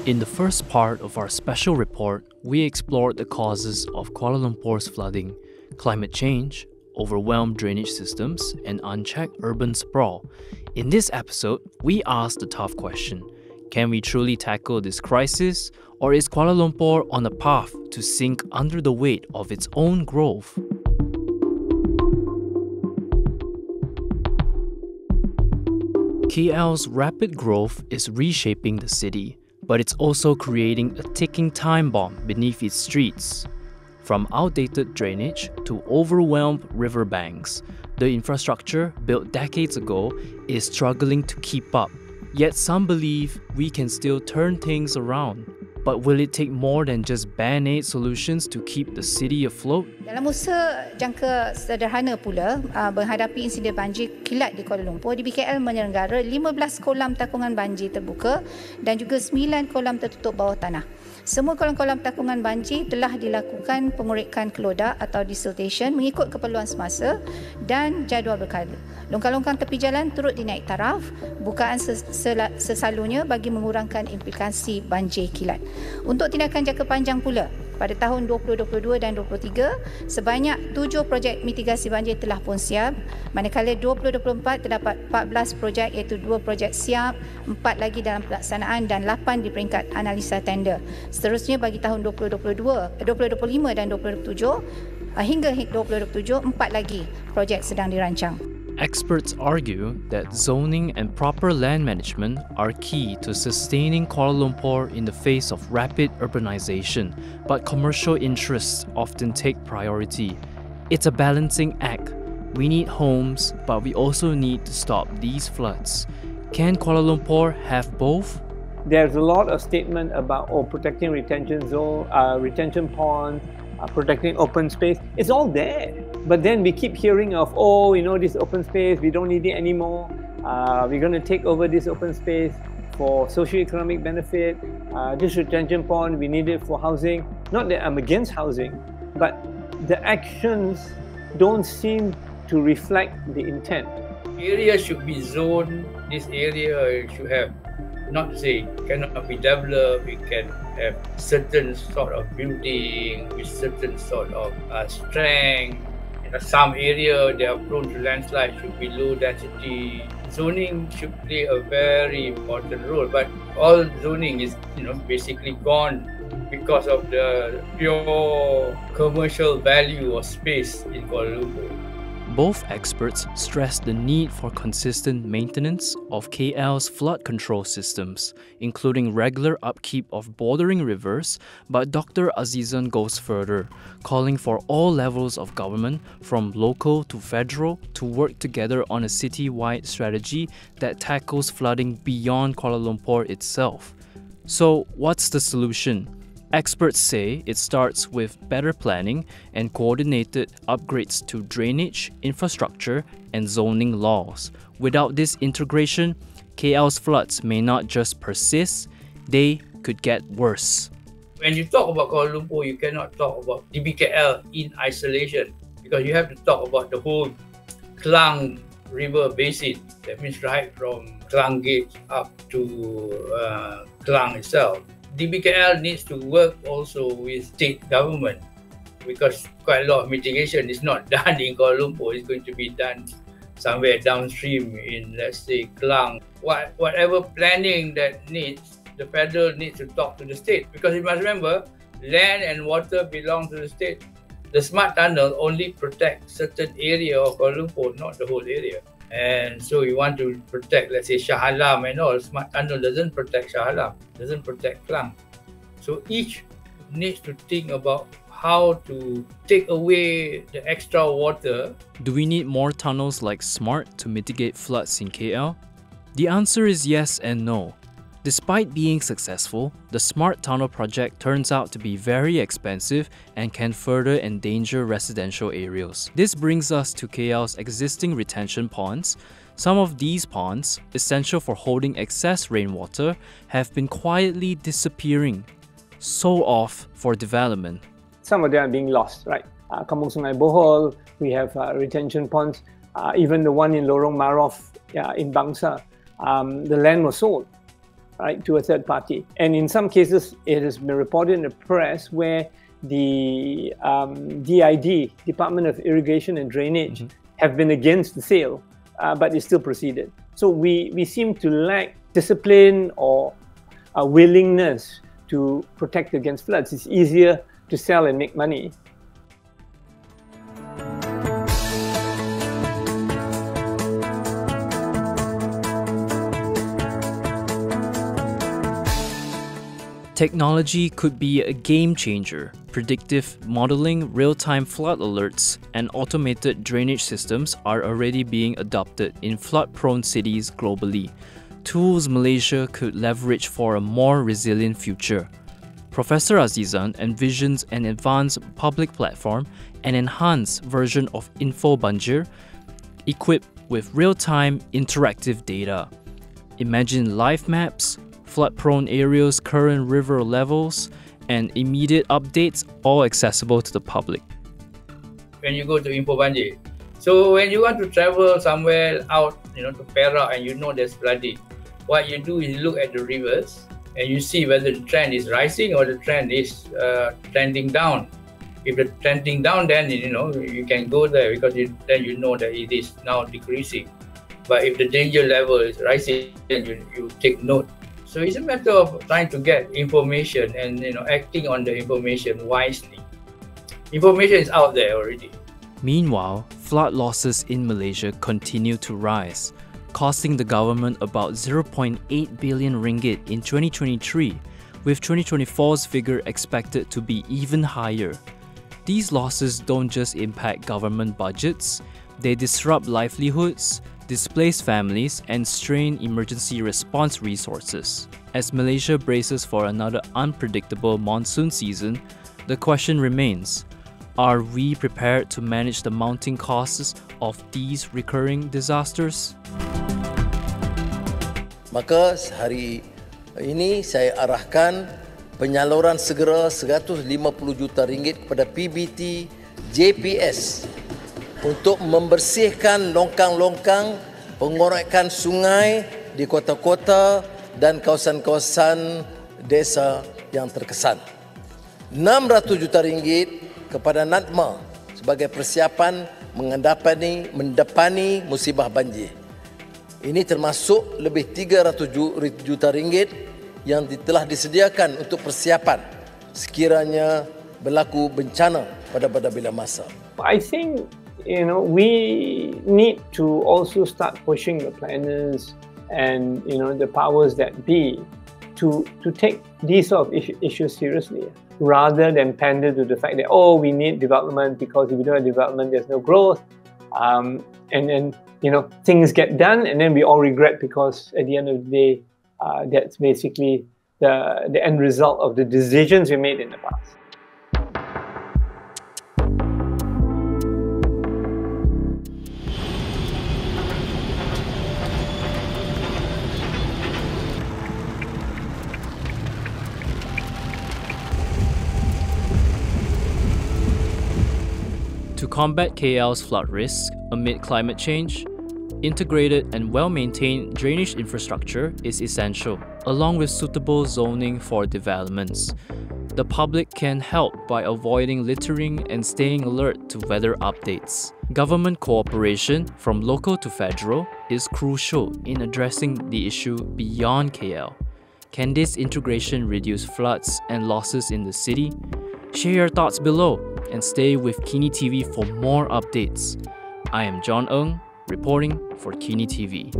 In the first part of our special report, we explored the causes of Kuala Lumpur's flooding, climate change, overwhelmed drainage systems, and unchecked urban sprawl. In this episode, we asked the tough question: can we truly tackle this crisis, or is Kuala Lumpur on a path to sink under the weight of its own growth? KL's rapid growth is reshaping the city, but it's also creating a ticking time bomb beneath its streets. From outdated drainage to overwhelmed riverbanks, the infrastructure built decades ago is struggling to keep up. Yet some believe we can still turn things around. But will it take more than just band-aid solutions to keep the city afloat? Dalam usaha jangka sederhana pula menghadapi insiden banjir kilat di Kuala Lumpur, DBKL menyelenggara 15 kolam takungan banjir terbuka dan juga 9 kolam tertutup bawah tanah. Semua kolam-kolam takungan banjir telah dilakukan pengurikan kelodak atau desiltation mengikut keperluan semasa dan jadual berkala. Longkang-longkang tepi jalan turut dinaik taraf, bukaan selalunya bagi mengurangkan implikasi banjir kilat. Untuk tindakan jangka panjang pula, pada tahun 2022 dan 2023, sebanyak 7 projek mitigasi banjir telah pun siap, manakala 2024 terdapat 14 projek iaitu 2 projek siap, 4 lagi dalam pelaksanaan dan 8 di peringkat analisa tender. Seterusnya bagi tahun 2025 dan 2027, hingga 2027, 4 lagi projek sedang dirancang. Experts argue that zoning and proper land management are key to sustaining Kuala Lumpur in the face of rapid urbanization, but commercial interests often take priority. It's a balancing act. We need homes, but we also need to stop these floods. Can Kuala Lumpur have both? There's a lot of statement about protecting retention zone, retention ponds, protecting open space. It's all there. But then we keep hearing of, this open space, we don't need it anymore. We're going to take over this open space for socio-economic benefit. This retention pond, we need it for housing. Not that I'm against housing, but the actions don't seem to reflect the intent. Area should be zoned. This area should have, not to say cannot be developed, it can have certain sort of building with certain sort of strength. In some area they are prone to landslide, should be low density. Zoning should play a very important role, but all zoning is basically gone because of the pure commercial value of space in Kuala Lumpur. Both experts stress the need for consistent maintenance of KL's flood control systems, including regular upkeep of bordering rivers, but Dr. Azreen goes further, calling for all levels of government, from local to federal, to work together on a city-wide strategy that tackles flooding beyond Kuala Lumpur itself. So, what's the solution? Experts say it starts with better planning and coordinated upgrades to drainage, infrastructure, and zoning laws. Without this integration, KL's floods may not just persist, they could get worse. When you talk about Kuala Lumpur, you cannot talk about DBKL in isolation, because you have to talk about the whole Klang River Basin. That means right from Klang Gate up to Klang itself. DBKL needs to work also with state government, because quite a lot of mitigation is not done in Kuala Lumpur. It's going to be done somewhere downstream in, let's say, Klang. Whatever planning that needs, the federal needs to talk to the state, because you must remember, land and water belong to the state. The smart tunnel only protects certain area of Kuala Lumpur, not the whole area. And so you want to protect, let's say, Shah Alam and all. Smart tunnel doesn't protect Shah Alam, doesn't protect Klang. So each needs to think about how to take away the extra water. Do we need more tunnels like SMART to mitigate floods in KL? The answer is yes and no. Despite being successful, the SMART tunnel project turns out to be very expensive and can further endanger residential areas. This brings us to KL's existing retention ponds. Some of these ponds, essential for holding excess rainwater, have been quietly disappearing. So off for development. Some of them are being lost, right? Kampung Sungai Bohol, we have retention ponds. Even the one in Lorong Marof in Bangsa, the land was sold. right, to a third party. And in some cases, it has been reported in the press where the DID, Department of Irrigation and Drainage, have been against the sale, but it still proceeded. So we seem to lack discipline or a willingness to protect against floods. It's easier to sell and make money. Technology could be a game changer. Predictive modeling, real-time flood alerts, and automated drainage systems are already being adopted in flood-prone cities globally. Tools Malaysia could leverage for a more resilient future. Professor Azreen envisions an advanced public platform, an enhanced version of Info Banjir, equipped with real-time interactive data. Imagine live maps, flood-prone areas' current river levels, and immediate updates, all accessible to the public. When you go to Info Banjir, so when you want to travel somewhere out, to Perak, and you know there's flooding, what you do is look at the rivers and you see whether the trend is rising or the trend is trending down. If the trending down, then you can go there because then you know that it is now decreasing. But if the danger level is rising, then you take note. So it's a matter of trying to get information and acting on the information wisely. Information is out there already. Meanwhile, flood losses in Malaysia continue to rise, costing the government about 0.8 billion ringgit in 2023, with 2024's figure expected to be even higher. These losses don't just impact government budgets, they disrupt livelihoods, displace families, and strain emergency response resources. As Malaysia braces for another unpredictable monsoon season, the question remains, are we prepared to manage the mounting costs of these recurring disasters? Maka hari ini saya arahkan penyaluran segera 150 juta ringgit kepada PBT JPS untuk membersihkan longkang-longkang pengorekan sungai di kota-kota dan kawasan-kawasan desa yang terkesan. 600 juta ringgit kepada NADMA sebagai persiapan mendepani musibah banjir. Ini termasuk lebih 300 juta ringgit yang telah disediakan untuk persiapan sekiranya berlaku bencana pada bila masa. I think we need to also start pushing the planners and the powers that be to take these sort of issues seriously, rather than pander to the fact that we need development because if we don't have development there's no growth, and then things get done and then we all regret because at the end of the day that's basically the end result of the decisions we made in the past. To combat KL's flood risk amid climate change, integrated and well-maintained drainage infrastructure is essential, along with suitable zoning for developments. The public can help by avoiding littering and staying alert to weather updates. Government cooperation, from local to federal, is crucial in addressing the issue beyond KL. Can this integration reduce floods and losses in the city? Share your thoughts below and stay with Kinitv for more updates. I am John Ng, reporting for Kinitv.